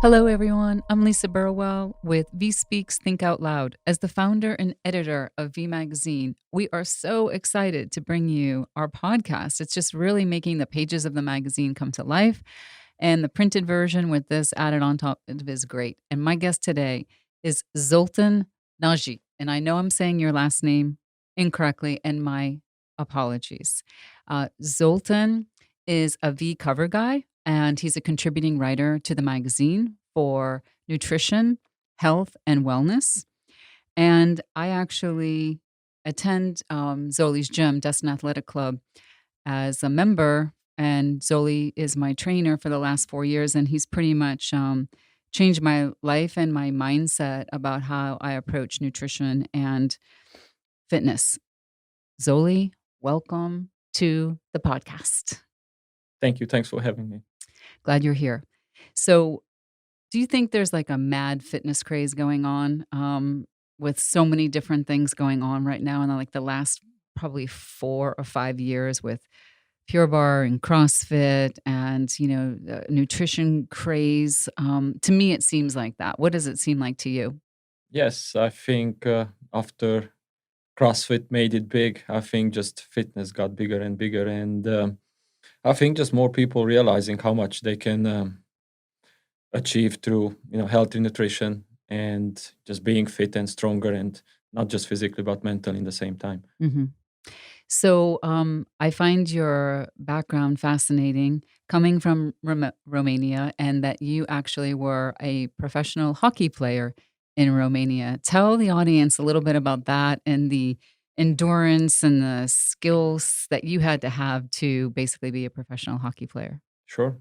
Hello, everyone. I'm Lisa Burwell with VIE Speaks, Think Out Loud. As the founder and editor of VIE Magazine, we are so excited to bring you our podcast. It's just really making the pages of the magazine come to life. And the printed version with this added on top is great. And my guest today is Zoltan Nagy. And I know I'm saying your last name incorrectly, and my apologies. Zoltan is a V cover guy, and he's a contributing writer to the magazine for nutrition, health, and wellness. And I actually attend Zoli's gym, Destin Athletic Club, as a member. And Zoli is my trainer for the last 4 years, and he's pretty much changed my life and my mindset about how I approach nutrition and fitness. Zoli, welcome to the podcast. Thank you. Thanks for having me. Glad you're here. So, do you think there's like a mad fitness craze going on with so many different things going on right now in like the last probably 4 or 5 years with Pure Bar and CrossFit and nutrition craze? To me, it seems like that. What does it seem like to you? Yes, I think after CrossFit made it big, I think just fitness got bigger and bigger. And I think just more people realizing how much they can achieve through, healthy nutrition and just being fit and stronger and not just physically, but mentally in the same time. hmm So I find your background fascinating, coming from Romania, and that you actually were a professional hockey player in Romania. Tell the audience a little bit about that and the endurance and the skills that you had to have to basically be a professional hockey player. Sure.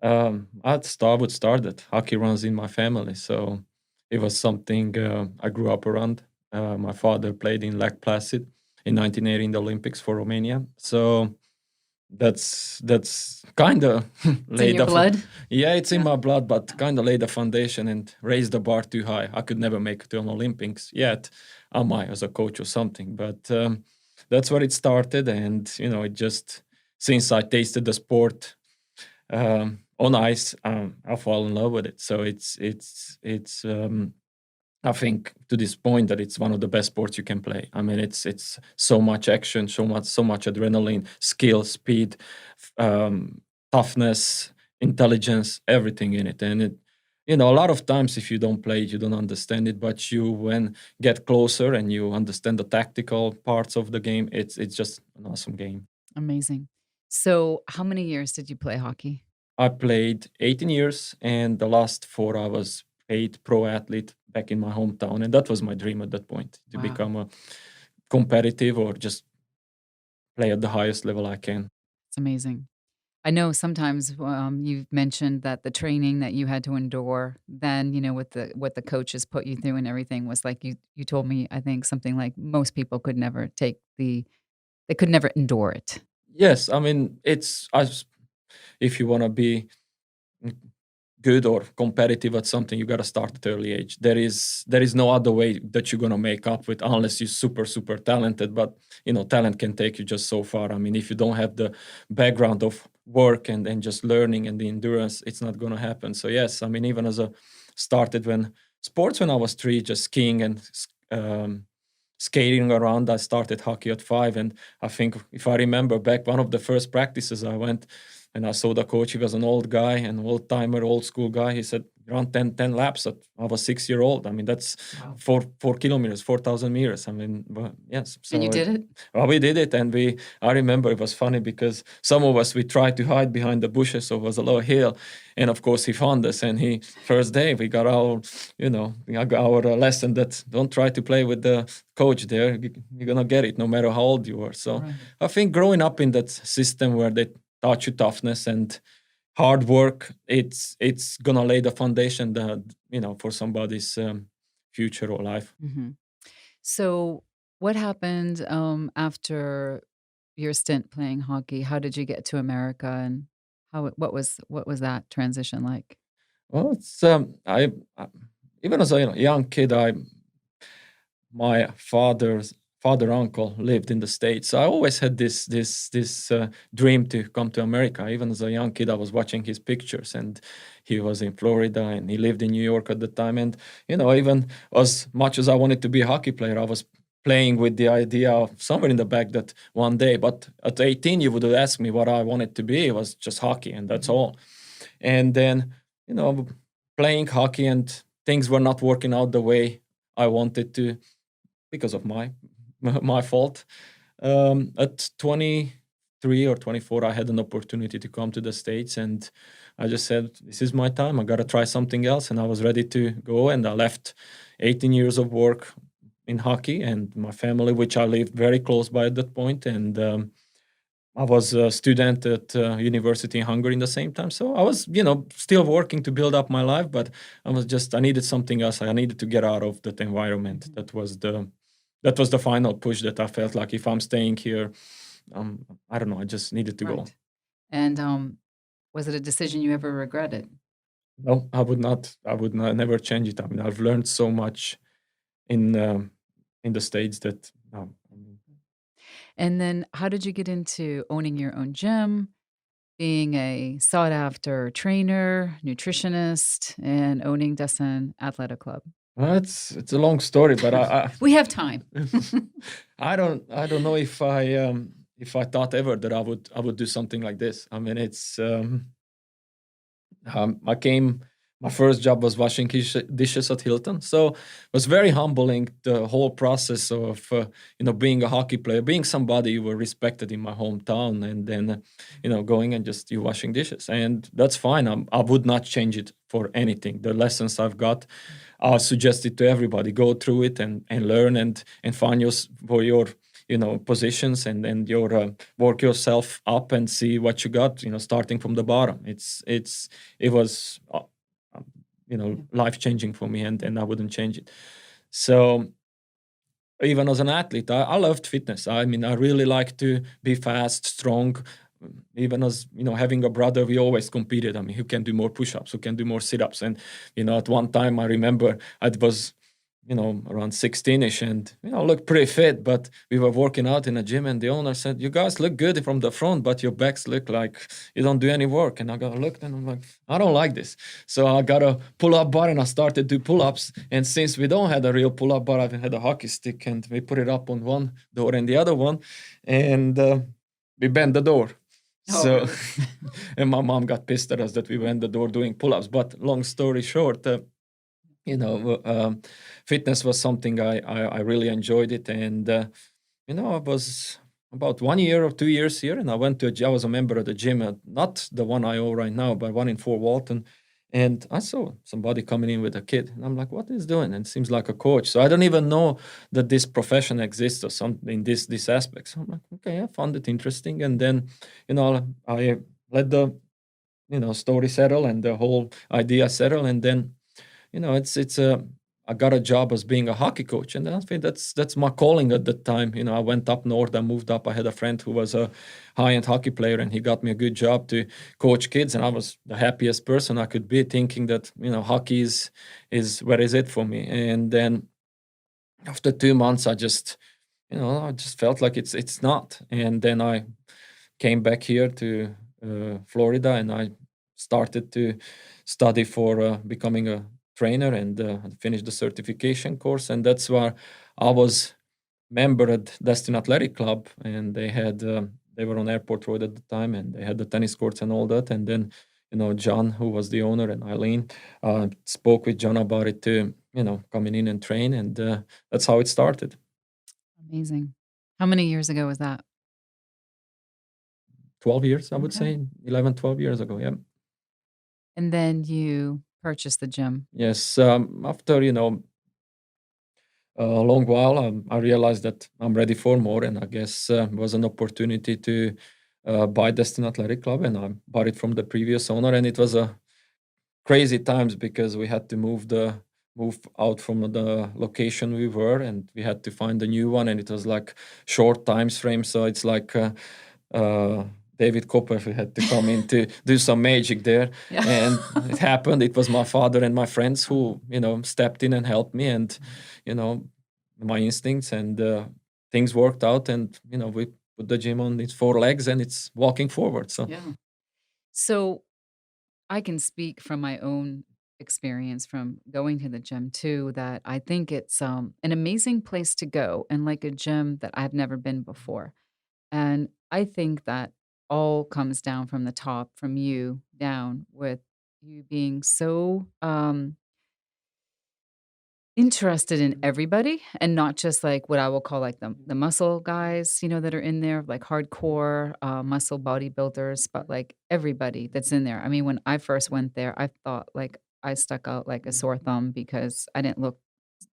Would start that hockey runs in my family, so it was something I grew up around. My father played in Lake Placid in 1980 in the Olympics for Romania, so that's kind of It's in laid your the blood? yeah, it's in Yeah. my blood, but kind of laid the foundation and raised the bar too high. I could never make it to an Olympics yet. I might as a coach or something, but that's where it started, and it just since I tasted the sport on ice, I fall in love with it. So it's I think to this point that it's one of the best sports you can play. I mean, it's so much action, so much adrenaline, skill, speed, toughness, intelligence, everything in it. And a lot of times if you don't play it, you don't understand it. But you when get closer and you understand the tactical parts of the game, it's just an awesome game. Amazing. So, how many years did you play hockey? I played 18 years, and the last four I was paid pro athlete back in my hometown, and that was my dream at that point to Wow. become a competitive or just play at the highest level I can. It's amazing. I know sometimes you've mentioned that the training that you had to endure, then with the what the coaches put you through and everything was like you told me I think something like most people could never they could never endure it. Yes, I mean if you want to be good or competitive at something, you got to start at early age. There is no other way that you're going to make up with unless you're super talented. But talent can take you just so far. I mean, if you don't have the background of work and just learning and the endurance, it's not going to happen. So yes, I mean, even as a started when sports when I was three, just skiing and skating around. I started hockey at 5, and I think if I remember back, one of the first practices I went, and I saw the coach. He was an old guy, an old timer, old school guy. He said, run 10 laps. I was 6 year old. I mean, that's Wow. 4 kilometers, 4,000 meters. I mean, but yes. And you So did it? well, we did it, and I remember it was funny because some of us we tried to hide behind the bushes, so it was a low hill, and of course he found us. And he first day we got we got our lesson that don't try to play with the coach there. You're gonna get it no matter how old you are. So Right. I think growing up in that system where they taught you toughness and hard work, it's gonna lay the foundation that for somebody's future or life. hmm So, what happened after your stint playing hockey? How did you get to America, and what was that transition like? Well, it's I even as a young kid, my father uncle lived in the states. So I always had this dream to come to America. Even as a young kid, I was watching his pictures, and he was in Florida and he lived in New York at the time. And even as much as I wanted to be a hockey player, I was playing with the idea of somewhere in the back that one day. But at 18, you would have asked me what I wanted to be. It was just hockey, and that's all. And then playing hockey, and things were not working out the way I wanted to because of my fault. At 23 or 24, I had an opportunity to come to the States, and I just said, this is my time. I got to try something else. And I was ready to go. And I left 18 years of work in hockey and my family, which I lived very close by at that point. And I was a student at university in Hungary in the same time. So I was, still working to build up my life, but I needed something else. I needed to get out of that environment. That was the final push that I felt like if I'm staying here, I don't know, I just needed to go. And was it a decision you ever regretted? No, I would not. Never change it. I mean, I've learned so much in the States that. And then how did you get into owning your own gym, being a sought after trainer, nutritionist, and owning Destin Athletic Club? Well, it's a long story, but we have time. I don't know if I thought ever that I would do something like this. I mean, it's my first job was washing dishes at Hilton, so it was very humbling, the whole process of being a hockey player, being somebody you were respected in my hometown, and then going and just you washing dishes, and that's fine. I would not change it for anything. The lessons I've got, I suggest it to everybody. Go through it and learn and find your positions and your work yourself up and see what you got. Starting from the bottom. It was life changing for me, and I wouldn't change it. So even as an athlete, I loved fitness. I mean, I really like to be fast, strong. Even as having a brother, we always competed. I mean, who can do more push-ups, who can do more sit-ups, and at one time I remember I was around 16ish, and looked pretty fit, but we were working out in a gym, and the owner said, you guys look good from the front, but your backs look like you don't do any work. And I got looked, and I'm like, I don't like this. So I got a pull-up bar, and I started to do pull-ups. And since we don't have a real pull-up bar, I had a hockey stick, and we put it up on one door and the other one, and we bent the door. So really? And my mom got pissed at us that we went the door doing pull-ups. But long story short, fitness was something I really enjoyed it. And I was about 1 year or 2 years here, and I was a member of the gym, not the one I own right now, but one in Fort Walton. And I saw somebody coming in with a kid, and I'm like, what is doing? And it seems like a coach. So I don't even know that this profession exists or something in this aspect. So I'm like, okay, I found it interesting. And then I let the story settle and the whole idea settle. And then I got a job as being a hockey coach, and I think that's my calling at that time. I went up north, I moved up. I had a friend who was a high-end hockey player, and he got me a good job to coach kids, and I was the happiest person I could be, thinking that hockey is where is it for me. And then after 2 months, I just felt like it's not. And then I came back here to Florida, and I started to study for becoming a trainer, and finished the certification course. And that's where I was member at Destin Athletic Club, and they were on Airport Road at the time, and they had the tennis courts and all that. And then John, who was the owner, and Eileen, spoke with John about it to coming in and train, and that's how it started. Amazing. How many years ago was that? 12 years, I would say. 11, 12 years ago. Yeah. And then you purchased the gym. Yes. After a long while, I realized that I'm ready for more, and I guess it was an opportunity to buy Destin Athletic Club, and I bought it from the previous owner. And it was a crazy times because we had to move out from the location we were, and we had to find a new one, and it was like short times frame. So it's like David Copperfield had to come in to do some magic there. Yeah. And it happened. It was my father and my friends who stepped in and helped me, and my instincts, and things worked out, and we put the gym on its 4 legs, and it's walking forward. So yeah. So I can speak from my own experience from going to the gym too, that I think it's an amazing place to go and like a gym that I've never been before. And I think that all comes down from the top, from you down, with you being so interested in everybody and not just like what I will call like the muscle guys, that are in there, like hardcore muscle bodybuilders, but like everybody that's in there. I mean, when I first went there, I thought like I stuck out like a sore thumb because I didn't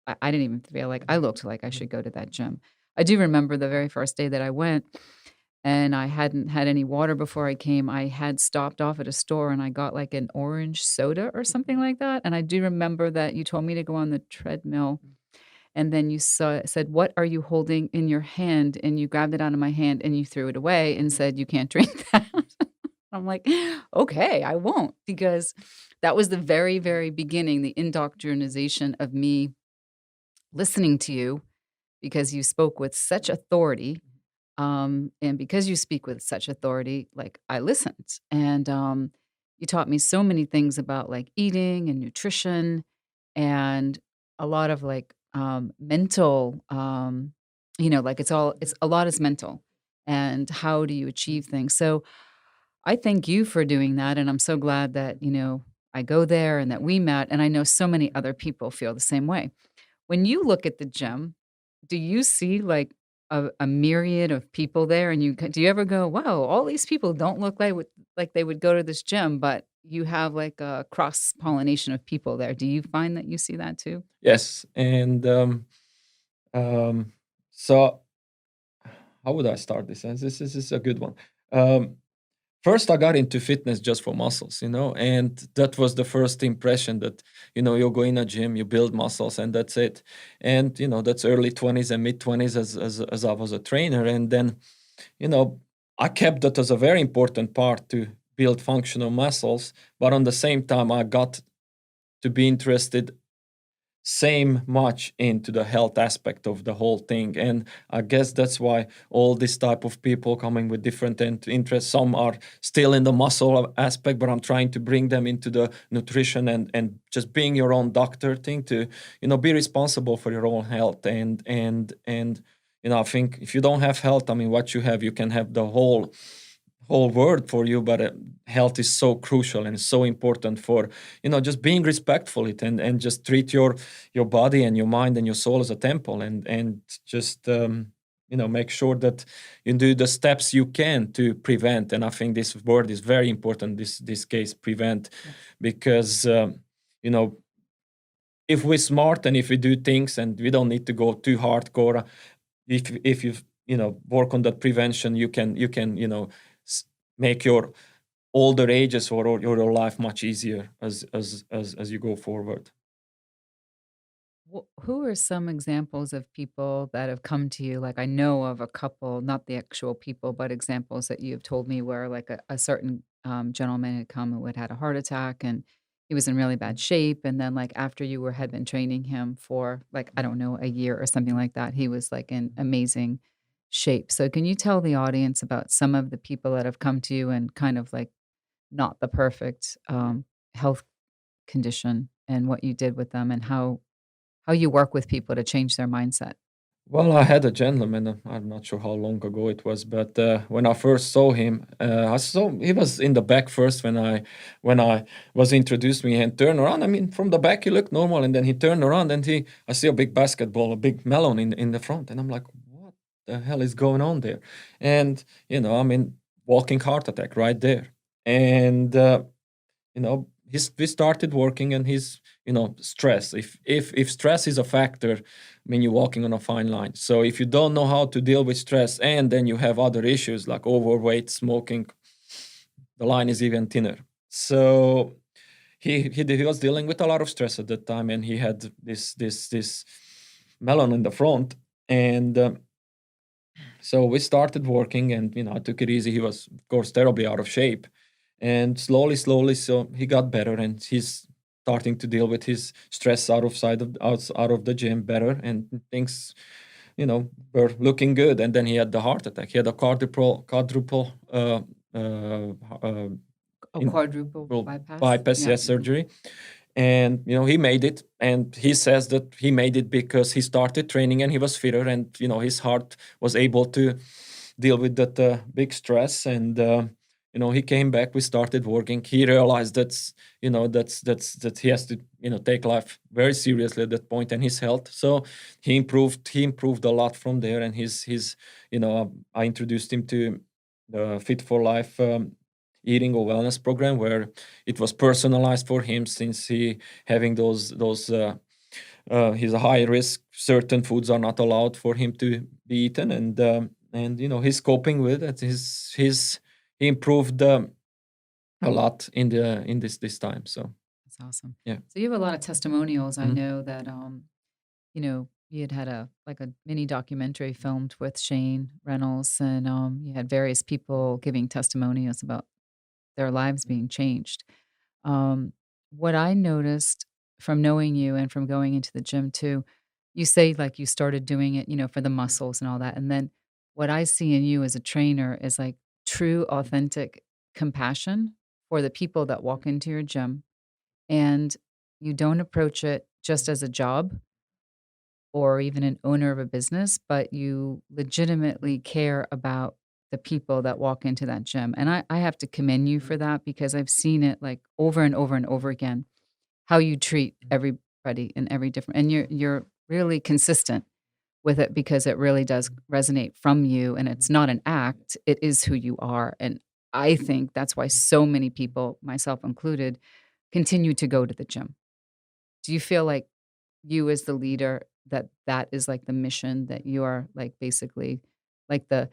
even feel like I looked like I should go to that gym. I do remember the very first day that I went and I hadn't had any water before I came. I had stopped off at a store and I got like an orange soda or something like that. And I do remember that you told me to go on the treadmill and then you said, "What are you holding in your hand?" And you grabbed it out of my hand and you threw it away and said, "You can't drink that." I'm like, "Okay, I won't," because that was the very, very beginning, the indoctrination of me listening to you because you spoke with such authority. And because you speak with such authority, like I listened. And you taught me so many things about like eating and nutrition and a lot of like mental, like it's a lot is mental and how do you achieve things. So I thank you for doing that. And I'm so glad that, I go there and that we met. And I know so many other people feel the same way. When you look at the gym, do you see, like, a myriad of people there, and do you ever go, "Wow, all these people don't look like they would go to this gym," but you have, like, a cross-pollination of people there. Do you find that you see that too? Yes, and um, so how would I start this? This is a good one. Um, First, I got into fitness just for muscles, and that was the first impression that, you go in a gym, you build muscles, and that's it. And, that's early 20s and mid 20s as I was a trainer. And then, you know, I kept that as a very important part to build functional muscles. But on the same time, I got to be interested same much into the health aspect of the whole thing. And I guess that's why all this type of people coming with different interests, some are still in the muscle aspect, but I'm trying to bring them into the nutrition and just being your own doctor thing to be responsible for your own health. And I think if you don't have health, I mean, what you have, you can have the whole world for you, but health is so crucial and so important for just being respectful it and just treat your body and your mind and your soul as a temple and just make sure that you do the steps you can to prevent. And I think this word is very important, this case, prevent. Yes. Because you know if we're smart and if we do things and we don't need to go too hardcore, if you work on that prevention, you can make your older ages or your life much easier as you go forward. Who are some examples of people that have come to you? Like, I know of a couple, not the actual people, but examples that you've told me where, like, a certain gentleman had come who had had a heart attack and he was in really bad shape. And then, like, after had been training him for, like, I don't know, a year or something like that, he was like in amazing shape. So, can you tell the audience about some of the people that have come to you and kind of like not the perfect health condition and what you did with them and how you work with people to change their mindset. Well, I had a gentleman. I'm not sure how long ago it was, but when I first saw him, I saw he was in the back first when I was introduced me and turned around. I mean, from the back he looked normal, and then he turned around and I see a big basketball, a big melon in the front, and I'm like, what the hell is going on there? And I mean, walking heart attack right there, and we started working and his stress. If stress is a factor, I mean, you're walking on a fine line. So if you don't know how to deal with stress and then you have other issues like overweight, smoking, the line is even thinner. So he was dealing with a lot of stress at that time, and he had this melon in the front. And so we started working, and I took it easy. He was, of course, terribly out of shape, and slowly, so he got better, and he's starting to deal with his stress out of the gym better, and things, were looking good. And then he had the heart attack. He had a quadruple uh, uh, Oh, quadruple well, bypass? bypass, Yeah. yeah, surgery. And he made it, and he says that he made it because he started training and he was fitter, and his heart was able to deal with that big stress. And he came back, we started working. He realized that he has to take life very seriously at that point, and his health. So he improved a lot from there. And his I introduced him to the Fit for Life eating or wellness program, where it was personalized for him, since he having those he's a high risk. Certain foods are not allowed for him to be eaten, and he's coping with it. He improved a lot in this time. So That's awesome. yeah. So you have a lot of testimonials. I Mhm. know that you had a like a mini documentary filmed with Shane Reynolds, and you had various people giving testimonials about their lives being changed. Um, what I noticed from knowing you and from going into the gym too, you say like you started doing it, for the muscles and all that. And then what I see in you as a trainer is like true, authentic compassion for the people that walk into your gym. And you don't approach it just as a job or even an owner of a business, but you legitimately care about the people that walk into that gym. And I have to commend you for that because I've seen it like over and over and over again, how you treat everybody in every different and you're really consistent with it because it really does resonate from you and it's not an act, it is who you are. And I think that's why so many people, myself included, continue to go to the gym. Do you feel like you as the leader that is like the mission that you are like basically like the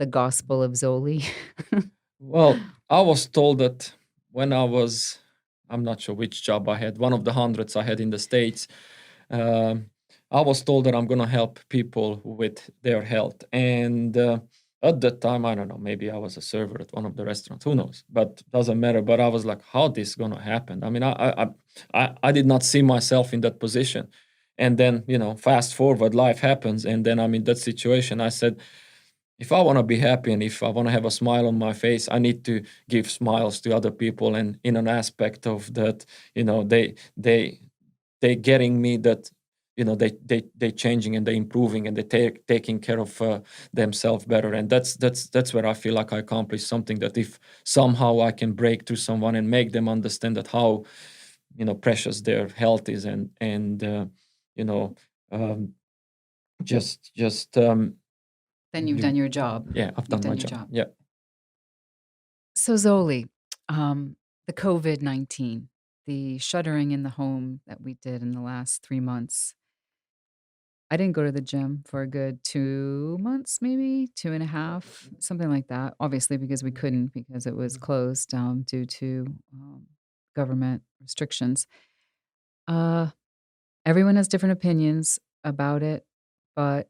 gospel of Zoli? Well, I was told that when I'm not sure which job I had, one of the hundreds I had in the States. um, I was told that I'm going to help people with their health. And at that time, I don't know, maybe I was a server at one of the restaurants, who knows, but doesn't matter. But I was like, how this going to happen? I mean, I did not see myself in that position. And then, fast forward, life happens. And then I'm in that situation. I said, if I want to be happy and if I want to have a smile on my face, I need to give smiles to other people. And in an aspect of that, they getting me that they changing and they improving and they taking care of themselves better. And that's where I feel like I accomplished something, that if somehow I can break to someone and make them understand that how precious their health is, and you know um, just Then you've you done your job. yeah, I've You've done my done your job. job. Yeah. So Zoli, the COVID-19, the shuttering in the home that we did in the last 3 months. I didn't go to the gym for a good 2 months, maybe two and a half, something like that. Obviously, because we couldn't because it was closed due to government restrictions. Uh, Everyone has different opinions about it, but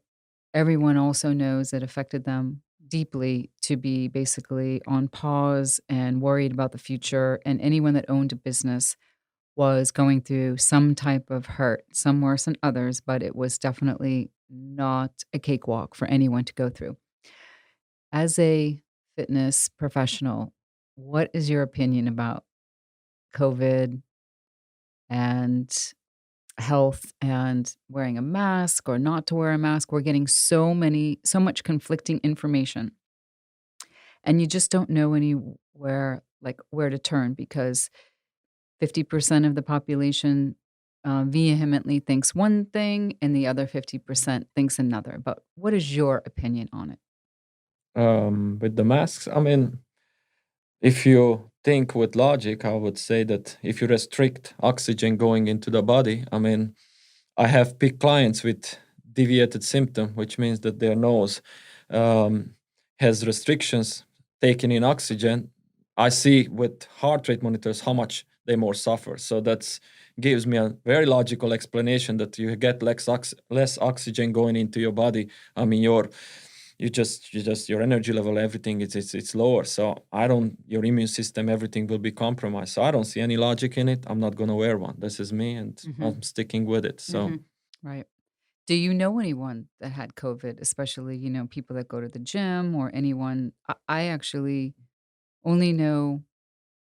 everyone also knows it affected them deeply to be basically on pause and worried about the future. And anyone that owned a business was going through some type of hurt, some worse than others, but it was definitely not a cakewalk for anyone to go through. As a fitness professional, what is your opinion about COVID and health and wearing a mask or not to wear a mask? We're getting so much conflicting information, and you just don't know anywhere like where to turn because 50% of the population vehemently thinks one thing and the other 50% thinks another. But what is your opinion on it? With the masks, I mean, if you think with logic, I would say that if you restrict oxygen going into the body, I mean, I have big clients with deviated symptom, which means that their nose um, has restrictions taking in oxygen. I see with heart rate monitors how much they more suffer. So that's gives me a very logical explanation that you get less oxygen going into your body. I mean, you just your energy level, everything it's lower. So I don't your immune system, everything will be compromised. So I don't see any logic in it. I'm not gonna wear one. This is me, and Hmm. I'm sticking with it. So Hmm. Right. Do you know anyone that had COVID, especially, people that go to the gym or anyone? I actually only know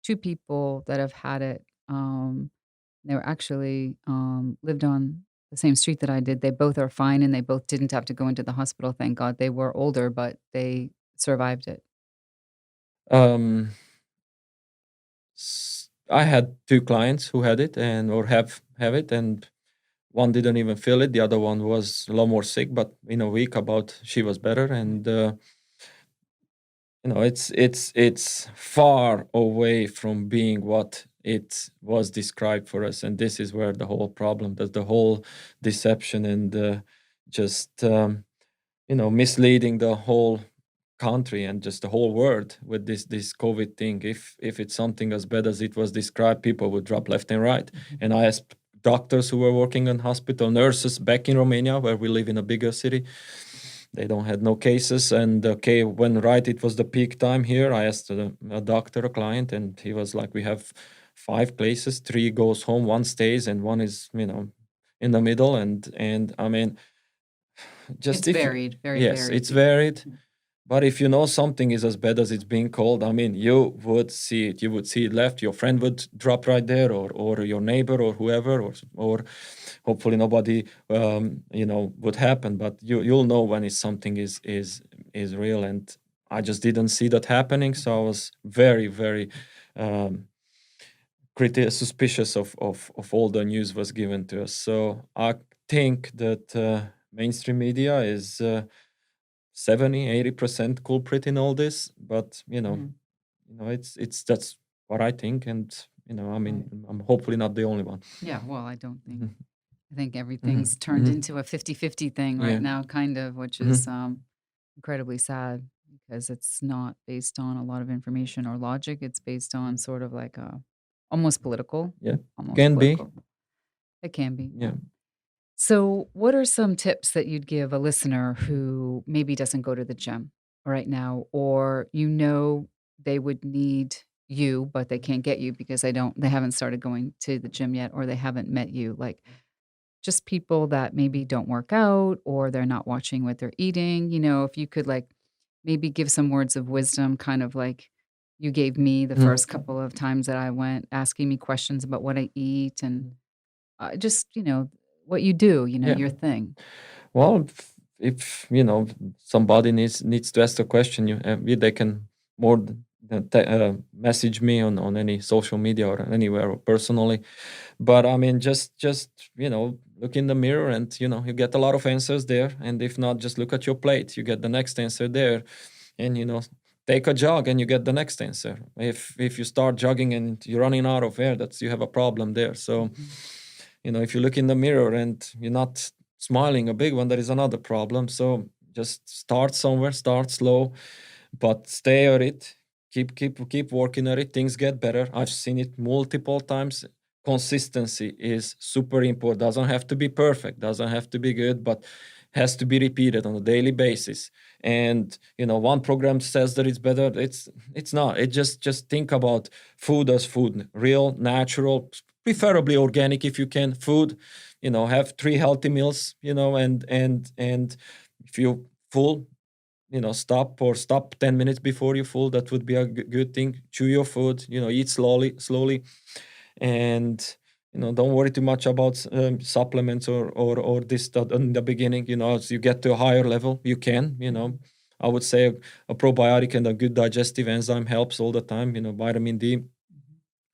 two people that have had it. They were actually lived on the same street that I did. They both are fine, and they both didn't have to go into the hospital. Thank God. They were older, but they survived it. Um, I had two clients who had it and or have it, and one didn't even feel it. The other one was a lot more sick, but in a week about she was better. And it's far away from being what it was described for us, and this is where the whole problem, that the whole deception and just misleading the whole country and just the whole world with this COVID thing. If it's something as bad as it was described, people would drop left and right. And I asked doctors who were working in hospital, nurses back in Romania, where we live in a bigger city. They don't had no cases. And okay, when right it was the peak time here, I asked a doctor, a client, and he was like, we have 5 places, 3 goes home, 1 stays, and 1 is in the middle. And I mean, just It's if varied, very yes, varied. it's varied. But if you know something is as bad as it's being called, I mean, you would see it. You would see it left. Your friend would drop right there, or your neighbor, or whoever, or hopefully nobody, would happen. But you'll know when it's something is real. And I just didn't see that happening, so I was very, very suspicious of all the news was given to us. So I think that mainstream media is 70-80% culprit in all this. But Mhm. it's that's what I think. And I mean, Right. I'm hopefully not the only one. Yeah, well, I don't think. Mhm, I think mhm, everything's turned mhm, into a 50-50 thing right yeah, now, kind of, which is mhm, incredibly sad because it's not based on a lot of information or logic. It's based on mhm, sort of like a almost political, yeah, almost can be, political. It can be, yeah. yeah. So, what are some tips that you'd give a listener who maybe doesn't go to the gym right now, or they would need you, but they can't get you because they haven't started going to the gym yet, or they haven't met you? Like just people that maybe don't work out or they're not watching what they're eating. If you could like maybe give some words of wisdom, kind of like you gave me the Mhm, first couple of times that I went, asking me questions about what I eat and just, what you do, yeah. your thing. Well, if somebody needs to ask a question, they can more message me on any social media or anywhere or personally. But I mean, just look in the mirror, and you get a lot of answers there. And if not, just look at your plate, you get the next answer there. And take a jog and you get the next answer. If you start jogging and you're running out of air, that's you have a problem there. So Mhm. if you look in the mirror and you're not smiling a big one, there is another problem. So just start somewhere, start slow, but stay at it. Keep working at it. Things get better. I've seen it multiple times. Consistency is super important. Doesn't have to be perfect, doesn't have to be good, but has to be repeated on a daily basis. And one program says that it's better. It's not. It just think about food as food, real, natural, preferably organic if you can. Food, have 3 healthy meals, and if you full, stop 10 minutes before you full. That would be a good thing. Chew your food, eat slowly. And don't worry too much about supplements or this that in the beginning. As you get to a higher level, you can, I would say a probiotic and a good digestive enzyme helps all the time. Vitamin D,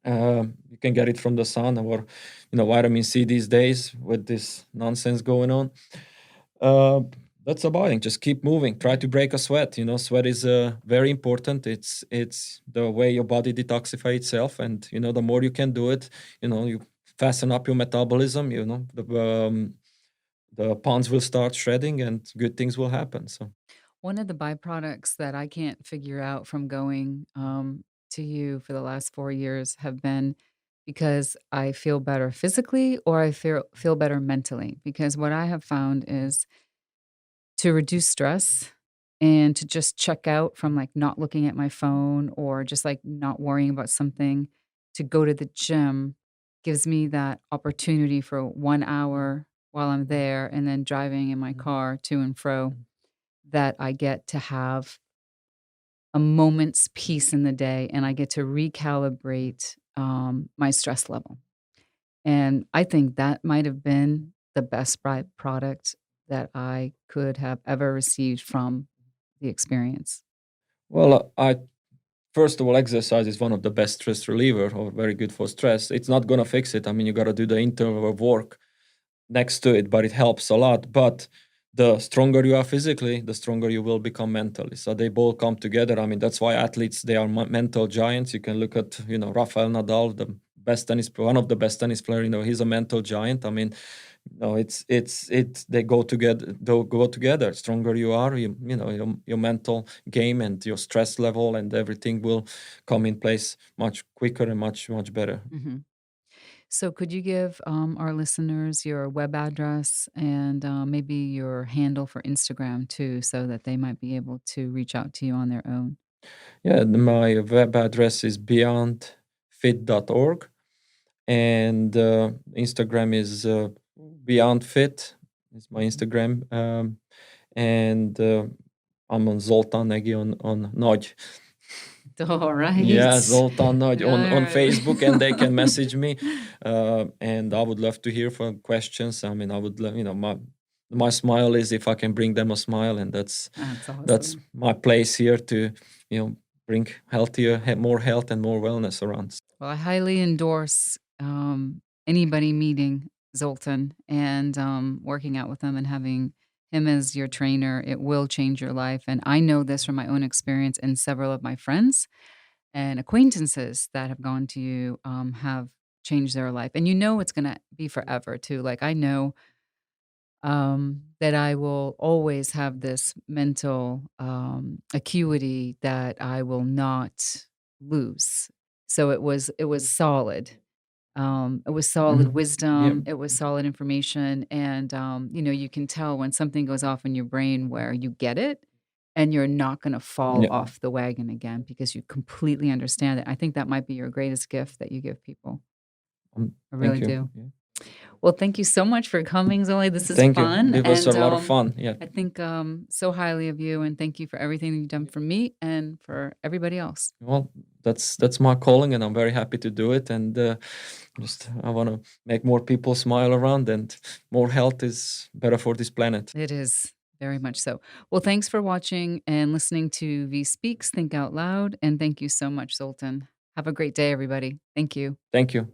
Mhm. you can get it from the sun, or vitamin C these days with this nonsense going on. uh, that's about it. Just keep moving. Try to break a sweat. Sweat is very important. It's the way your body detoxify itself, and the more you can do it, you fasten up your metabolism. The ponds will start shredding, and good things will happen. So One of the byproducts that I can't figure out from going to you for the last 4 years have been because I feel better physically or I feel better mentally. Because what I have found is to reduce stress and to just check out from like not looking at my phone or just like not worrying about something, to go to the gym gives me that opportunity for 1 hour while I'm there and then driving in my car to and fro, that I get to have a moment's peace in the day, and I get to recalibrate my stress level. And I think that might have been the best product that I could have ever received from the experience. Well, I first of all, exercise is one of the best stress reliever or very good for stress. It's not gonna fix it. I mean, you got to do the interval work next to it, but it helps a lot. But the stronger you are physically, the stronger you will become mentally. So they both come together. I mean, that's why athletes, they are mental giants. You can look at, Rafael Nadal, the best tennis, one of the best tennis player. He's a mental giant. I mean, no, it's they go together. They go together. Stronger you are, your mental game and your stress level and everything will come in place much quicker and much better. Mhm. So, could you give our listeners your web address and maybe your handle for Instagram too, so that they might be able to reach out to you on their own? Yeah, my web address is beyondfit.org, and Instagram is Beyond Fit. Is my Mhm. Instagram, and I'm on Zoltan Nagy on Nagy. All Yeah, right. Zoltan Nagy All on right. Facebook, and they can message me. And I would love to hear from questions. I mean, I would love, my smile is if I can bring them a smile, and That's that's awesome. my place here to, bring more health and more wellness around. Well, I highly endorse anybody meeting Zoltan and working out with him and having him as your trainer. It will change your life. And I know this from my own experience, and several of my friends and acquaintances that have gone to you have changed their life. And you know it's going to be forever, too. Like, I know that I will always have this mental acuity that I will not lose. So it was solid. It was solid Mhm. Yeah. wisdom. It was solid information, and you can tell when something goes off in your brain where you get it, and you're not going to fall Yeah. off the wagon again because you completely understand it. I think that might be your greatest gift that you give people. I really Thank you. do. Yeah. Well, thank you so much for coming, Zoe. This is Thank you. fun, It was a and lot of fun. Yeah. I think so highly of you, and thank you for everything that you've done for me and for everybody else. Well, that's my calling, and I'm very happy to do it. And just I want to make more people smile around, and more health is better for this planet. It is very much so. Well, thanks for watching and listening to VIE Speaks, Think Out Loud, and thank you so much, Zoltan. Have a great day, everybody. Thank you. Thank you.